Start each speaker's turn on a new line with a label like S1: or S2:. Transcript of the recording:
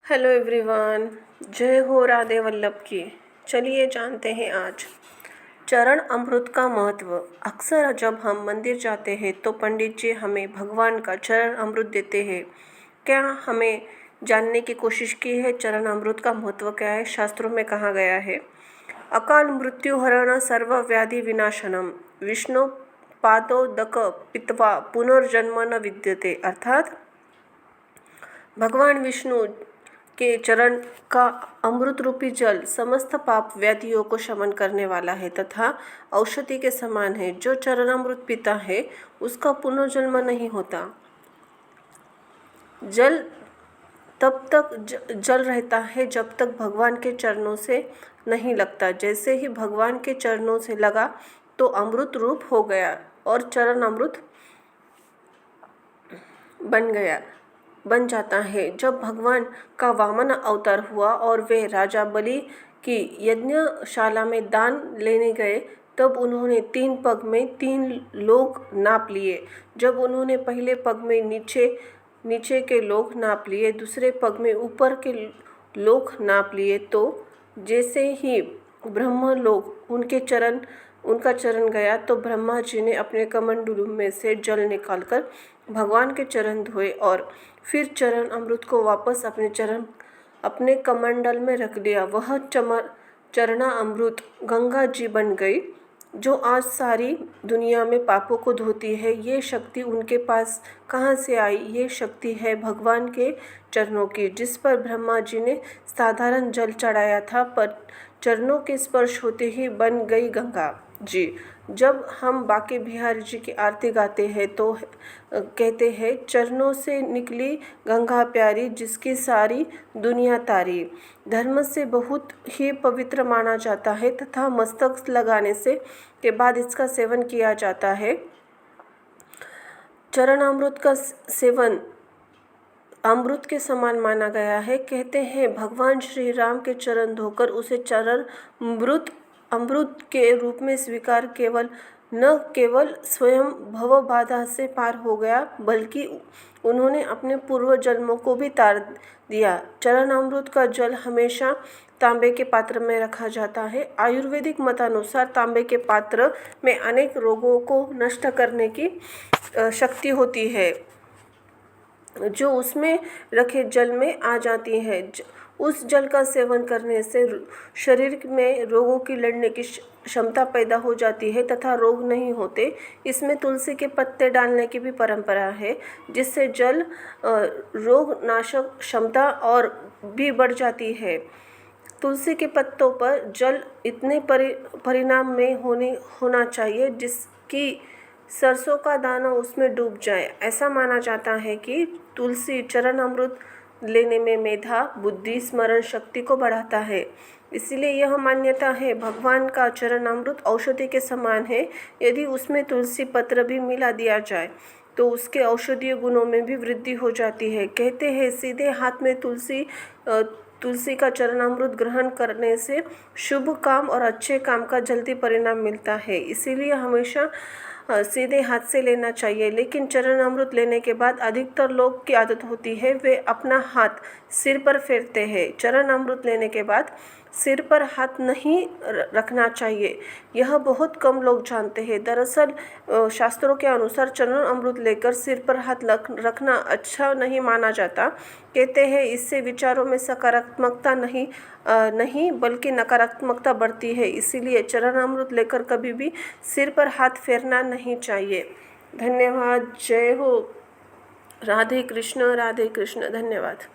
S1: Hello everyone, जय हो राधे वल्लभ की। चलिए जानते हैं आज चरण अमृत का महत्व। अक्सर जब हम मंदिर जाते हैं तो पंडित जी हमें भगवान का चरण अमृत देते हैं। क्या हमें जानने की कोशिश की है चरण अमृत का महत्व क्या है? शास्त्रों में कहा गया है, अकाल मृत्यु हरण सर्व व्याधि विनाशनम विष्णु पादोदक पित्वा पुनर्जन्म न विद्यते। अर्थात भगवान विष्णु के चरण का अमृत रूपी जल समस्त पाप व्याधियों को शमन करने वाला है तथा औषधि के समान है। जो चरण अमृत पीता है उसका पुनर्जन्म नहीं होता। जल तब तक जल रहता है जब तक भगवान के चरणों से नहीं लगता। जैसे ही भगवान के चरणों से लगा तो अमृत रूप हो गया और चरण अमृत बन जाता है। जब भगवान का वामन अवतार हुआ और वे राजा बलि की यज्ञशाला में दान लेने गए तब उन्होंने 3 पग में 3 लोक नाप लिए। जब उन्होंने पहले पग में नीचे के लोक नाप लिए, दूसरे पग में ऊपर के लोक नाप लिए, तो जैसे ही ब्रह्मलोक उनका चरण गया तो ब्रह्मा जी ने अपने कमंडलू में से जल निकालकर भगवान के चरण धोए और फिर चरण अमृत को वापस अपने कमंडल में रख लिया। वह चरणा अमृत गंगा जी बन गई जो आज सारी दुनिया में पापों को धोती है। ये शक्ति उनके पास कहाँ से आई? ये शक्ति है भगवान के चरणों की, जिस पर ब्रह्मा जी ने साधारण जल चढ़ाया था, पर चरणों के स्पर्श होते ही बन गई गंगा जी। जब हम बांके बिहारी जी की आरती गाते हैं तो कहते हैं, चरणों से निकली गंगा प्यारी जिसकी सारी दुनिया तारी। धर्म से बहुत ही पवित्र माना जाता है तथा मस्तक लगाने के बाद इसका सेवन किया जाता है। चरणामृत का सेवन अमृत के समान माना गया है। कहते हैं भगवान श्री राम के चरण धोकर उसे चरण अमृत के रूप में स्वीकार न केवल स्वयं भव बाधा से पार हो गया बल्कि उन्होंने अपने पूर्व जन्मों को भी तार दिया। चरण अमृत का जल हमेशा तांबे के पात्र में रखा जाता है। आयुर्वेदिक मतानुसार तांबे के पात्र में अनेक रोगों को नष्ट करने की शक्ति होती है जो उसमें रखे जल में आ जाती है। उस जल का सेवन करने से शरीर में रोगों की लड़ने की क्षमता पैदा हो जाती है तथा रोग नहीं होते। इसमें तुलसी के पत्ते डालने की भी परंपरा है जिससे जल रोग नाशक क्षमता और भी बढ़ जाती है। तुलसी के पत्तों पर जल इतने परिणाम में होना चाहिए जिसकी सरसों का दाना उसमें डूब जाए। ऐसा माना जाता है कि तुलसी चरण अमृत लेने में मेधा, बुद्धि, स्मरण शक्ति को बढ़ाता है। इसीलिए यह मान्यता है भगवान का चरण अमृत औषधि के समान है। यदि उसमें तुलसी पत्र भी मिला दिया जाए तो उसके औषधीय गुणों में भी वृद्धि हो जाती है। कहते हैं सीधे हाथ में तुलसी का चरण अमृत ग्रहण करने से शुभ काम और अच्छे काम का जल्दी परिणाम मिलता है। इसीलिए हमेशा सीधे हाथ से लेना चाहिए। लेकिन चरण अमृत लेने के बाद अधिकतर लोग की आदत होती है वे अपना हाथ सिर पर फेरते हैं। चरण अमृत लेने के बाद सिर पर हाथ नहीं रखना चाहिए, यह बहुत कम लोग जानते हैं। दरअसल शास्त्रों के अनुसार चरण अमृत लेकर सिर पर हाथ रखना अच्छा नहीं माना जाता। कहते हैं इससे विचारों में सकारात्मकता नहीं बल्कि नकारात्मकता बढ़ती है। इसीलिए चरण अमृत लेकर कभी भी सिर पर हाथ फेरना नहीं चाहिए। धन्यवाद। जय हो। राधे कृष्ण, राधे कृष्ण। धन्यवाद।